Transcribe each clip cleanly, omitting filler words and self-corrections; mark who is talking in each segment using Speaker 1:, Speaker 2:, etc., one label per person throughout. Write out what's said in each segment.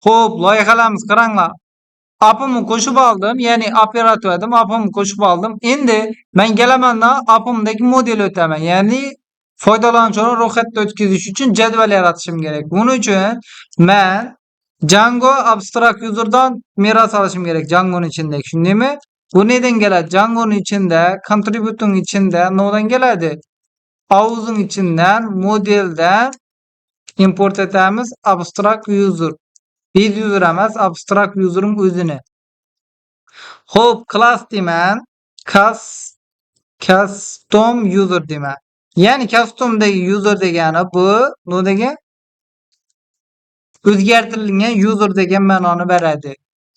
Speaker 1: Hop, loyihalarimiz qaranglar. App'imni qo'shib oldim, ya'ni operator edim, app'imni qo'shib oldim. Endi men kelaman-da app'imdagi model o'taman, ya'ni foydalanuvchilarni ro'yxatdan o'tkazish uchun jadval yaratishim kerak. Buning uchun men Django Abstract User'dan meros olishim kerak Django'ning ichindagi, tushundingmi? Bu nedan keladi? Django'ning ichida, contribute'ning ichida nodan keladi? Auth'ning ichidan modeldan import etamiz Abstract User. Biz user emas, abstract user'ning o'zini. Xo'p, class deyman. Custom user deyman. Ya'ni customdagi user degani bu degan o'zgartirilgan user degan ma'noni beradi.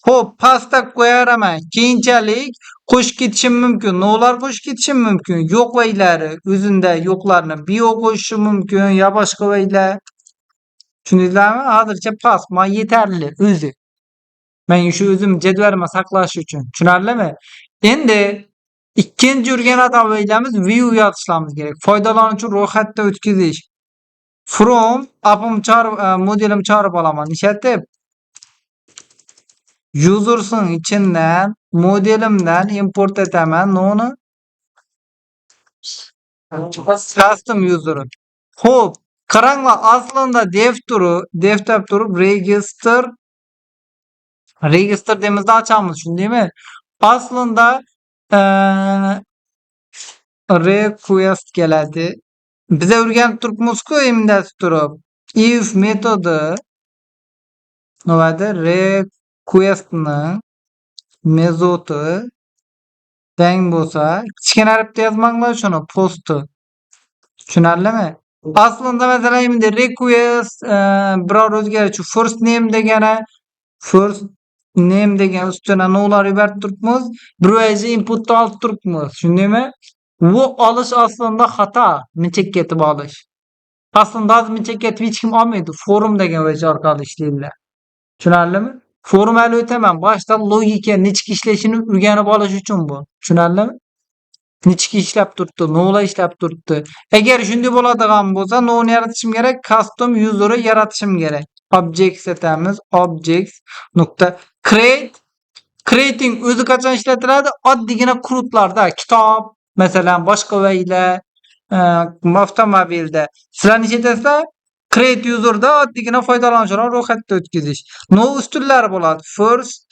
Speaker 1: Xo'p, pastga qo'yaraman. Keyinchalik qo'shib ketishim mumkin. No'lar qo'shib ketishim mumkin. Yo'q vaylari, o'zinda yo'qlarni bio qo'shishim mumkin, yo boshqa vaylar. Tushundingizlarmi? Hozircha pasma yetarli o'zi. Men shu o'zim jadvalimga saqlash uchun. Tushunarlimi? Endi ikkinchi urgan atamalarimiz view yozishimiz kerak. Foydalanuvchi ro'yxatdan o'tkazish. From app'im modelim chorib olaman. Ishlatib users'ning ichidan modelimdan import etaman. Noni custom user. Xo'p, qaranglar, aslida dev tab turib register demizda açamiz, shundaymi? Aslında request keladi. Bize o'rganib turibmiz-ku endi turib. If metodi navada request'ning metodi teng bo'lsa, kichkina harfda yozmanglar shuni post'i. Tushunarlimi? Aslında mesela endi request biror o'zgaruvchi first name degani first name degan ustuna no'lar yuborib turibmiz. Bir o'zi inputni olib turibmiz. Shundaymi? Bu olish aslında xato. Minchak ketib olish. Aslında minchak ketib hech kim olmaydi. Forum degan o'zi orqali ishlaydilar. Tushunarlimi? Forum hali o'taman. Boshdan logika nechki ishlashini o'rganib olish uchun bu. Tushunarlimi? Nechki ishlab turibdi, no'lar ishlab turibdi. Agar shunday bo'ladigan bo'lsa, no'ni yaratishim kerak, custom user'ni yaratishim kerak. Objects etamiz. Creating o'zi qachon ishlatiladi? Oddiygina crudlarda, kitob, masalan, boshqa vaylar, avtomobilda. Sizlar ishlatasizlar, create user'da oddiygina foydalanuvchilarni ro'yxatdan o'tkazish. No ustunlari bo'ladi. First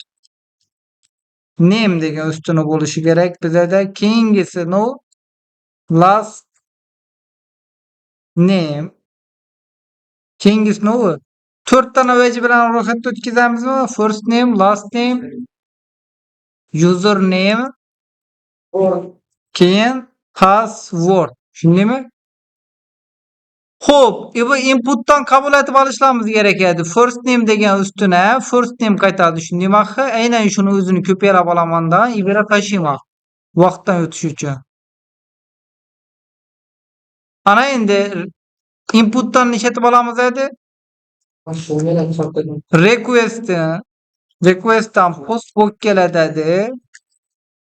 Speaker 1: name degan ustuni bo'lishi kerak bizda. Keyingisi no last name. Keyingisi no 4 ta vaji bilan ro'yxatdan o'tkazamizmi? First name, last name, user name, keyin password. Shundaymi? Xo'p, bu inputdan qabul etib olishimiz kerak edi. First name degan ustuna first name qaytadi. Shundaymi? Aynan shuni o'zini ko'paytirib olaman-da, ibra tashiyman. Vaqtdan o'tish uchun. Ana endi inputdan ishlatib olamiz edi. Request'dan post bo'lib keladi.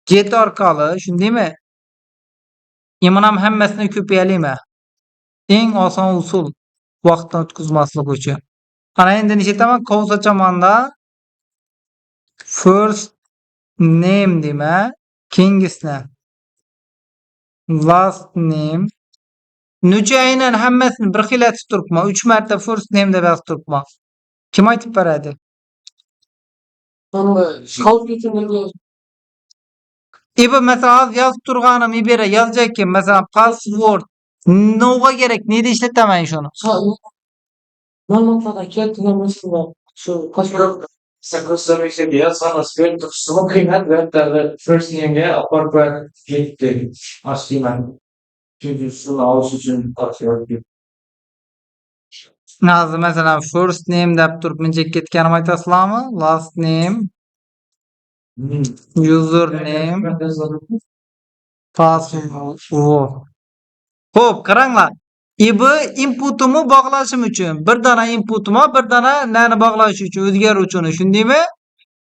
Speaker 1: Get orqali, shundaymi? Emin ham hammasini ko'paytiraymi? Eng oson usul vaqtdan o'tkazmaslik uchun. Ana endi nechataman qovus ochamanda first name deyman, keyingisini last name. Necha aynan hammasini bir xil aytib turibman. 3 marta first name deb yozib turibman. Kim aytib beradi? İbi mesela yozib turganim ibera yozacakim, mesela password no'ga kerak, neda ishlataman shuni?
Speaker 2: Ma'lumotlardan keltirilmasida shu password sakrastirishga yoz sanasga tushsa qiymat va first name'ga olib borib ketdi. Asliman. Çünkü şunu alış için password.
Speaker 1: Nazım mesela first name deb turib minchak ketganim aytasizlarmi? Last name, username, password. Xo'p, qaranglar. İbi input'umu bog'lashim uchun, bir dona input'ima bir dona nani bog'lash uchun, o'zgaruvchini, shundaymi?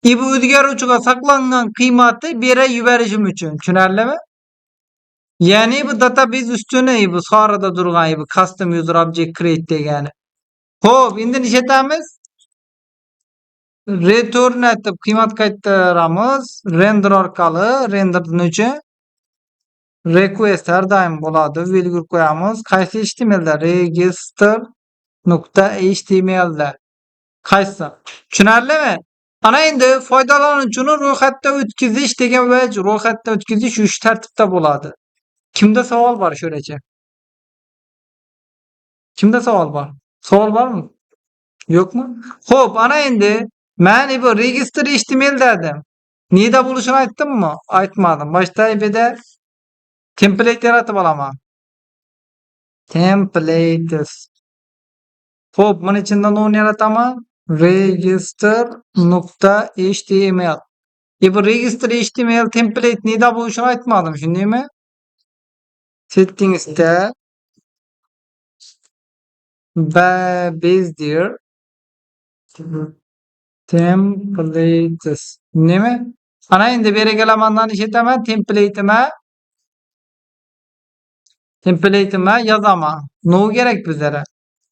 Speaker 1: İbi o'zgaruvchiga saqlangan qiymati bera yuborishim uchun, tushunarlimi? Ya'ni bu database ustuni bu sonrada turgan bu custom user object create degani. Xo'p, endi ishlatamiz. return etib qiymat qaytaramiz. Render orqali. Renderdan o'chi request har doim bo'ladi. Virgül qo'yamiz. Qaysi HTMLda? register.htmlda. Qaysi? Tushunarlimi? Ana endi foydalanuvchini ro'yxatda o'tkazish degan ro'yxatda o'tkazish 3 tartibda bo'ladi. Kimda savol bor sho'racha? Kimda savol bor? Savol bormi? Yo'qmi? Xo'p, ana endi men bu register HTML dedim. Nida bo'lishini aytdimmi? Aytmadim. Boshda ibida template yaratib olaman. Templates. Xo'p, buni ichidan nima yarataman? register.html. Bu register HTML template nida bo'lishini aytmadim, shundaymi? Settingsda Bezier templates. Nima? Ana endi bu yerga kelamandan ishetaman, template'ima yozaman. Ne kerak bizlere?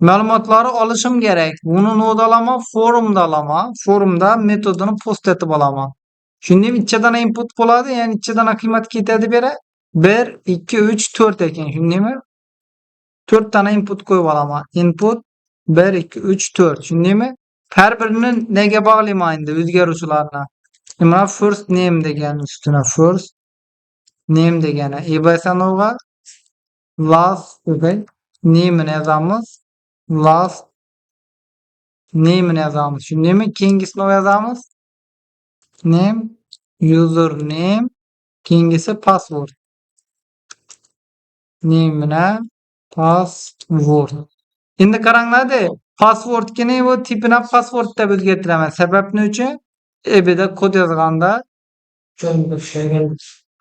Speaker 1: Ma'lumotlarni olishim kerak. Buni noda olaman, forumda olaman. Forumda metodini post etib olaman. Shunday ichidan input bo'ladi, ya'ni ichidan qiymat ketadi bera. 1 2 3 4 ekan, shundaymi? 4 tane input qo'yib olaman. Input 1 2 3 4, shundaymi? Har birini nega bog'layman endi o'zgaruvchilarni. Mana first name degan ustuna first name degani. Ebasanova last name ni yozamiz. Last name ni yozamiz. Shundaymi? Keyingisini yozamiz. Name, username, keyingisi password. Name bilan password. Endi qaranglar-da, passwordni bu tipini password deb o'zgartiraman. Sababni uchun ebida kod yozganda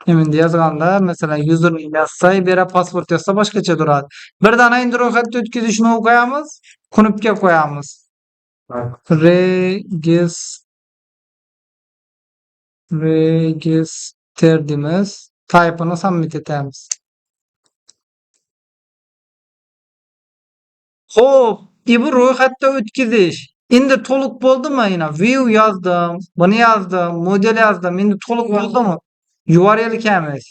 Speaker 1: endi yozganda masalan username yozsa, bera password yozsa boshqacha turadi. Bir dana endi ro'yxatga o'tkazishni qo'yamiz, knopka qo'yamiz. Register deymiz. Type'ini submit etamiz. Xo'p, bu ro'yxatda o'tkazish. Endi to'liq bo'ldimi? Yana view yozdim, buni yozdim, model yozdim. Endi to'liq bo'ldimi? URL kamiz.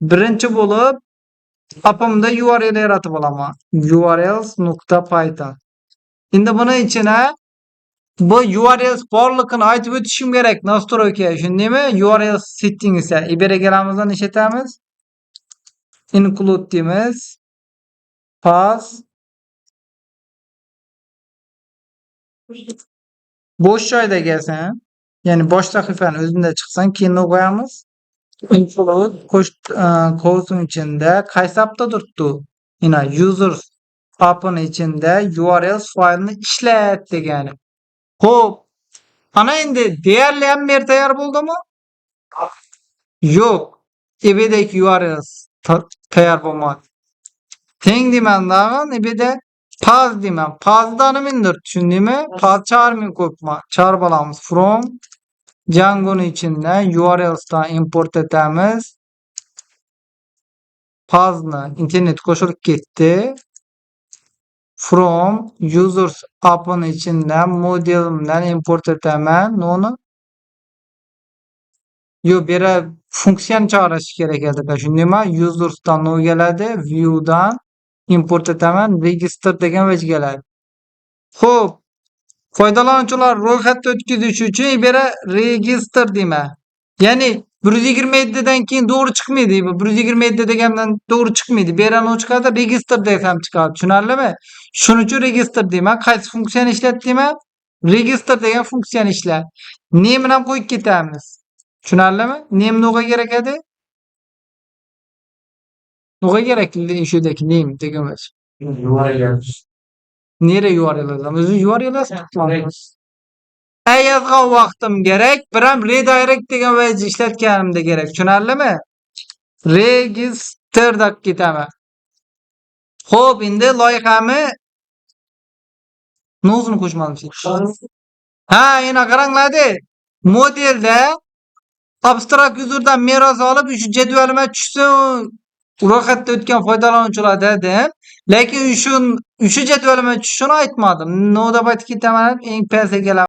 Speaker 1: Birinchi bo'lib appimda URL yaratib olaman. urls.python. Endi buni ichine bu URL borligini aytib o'tishim kerak. Настройка, shundaymi? URL settings esa ibera kelamizdan ishlatamiz. Include deymiz. Pass bosh joyda kelsin. Ya'ni bosh sahifani o'zida chiqsin, keyin qo'yamiz. Include qovsin ichida qaysi appda turibdi? Yana users app'ni ichida URL faylini ishlat degani. Xo'p, ana endi deyarli hamma yer tayyor bo'ldimi? Yo'q. Ebedagi URL tayyor bo'lmadi. Teng deyman-da, ebeda paz deyman. Pazdan mindir, tushundingmi? Paz charming qo'yibman. Char olamiz from Django'ning ichida URLsdan import etamiz. Pazni internet qo'shilib ketdi. From users app'ning ichida modelimdan import etaman. Noni? Yo'q, bera funksiyani chaqirish kerak edi. Shundaymi? Usersdan no keladi, viewdan import etaman, register degan vej keladi. Xo'p, foydalanuvchilar ro'yxatga o'tkazish uchun bera register deyman. Ya'ni 127 dan keyin to'g'ri chiqmaydi. 127 degandan to'g'ri chiqmaydi. Bera no chiqadi, register desam chiqadi. Tushunarlimi? Shuning uchun register deyman. Qaysi funksiyani ishlat deyman? Register degan funksiyani ishlat. Name bilan qo'yib ketamiz. Tushunarlimi? Name no'ga kerak edi? No'ga kerak shudek name degan vej. Nere URL yozamiz? O'zi URL yozamiz. Yozgan vaqtim kerak, biram redirect degan vej ishlatganimda kerak. Tushunarlimi? Register deb ketaman. Xo'p, endi loyihani no'zini qo'shmadim. Ha, yana qaranglar-da. Modelda abstrakt userdan meros olib, shu jadvalga tushsin. Ro'yxatda o'tgan foydalanuvchilar dedim. Lekin shu jadvalga tushishini aytmadim. Noda bayt ketaman, eng pastga kelaman.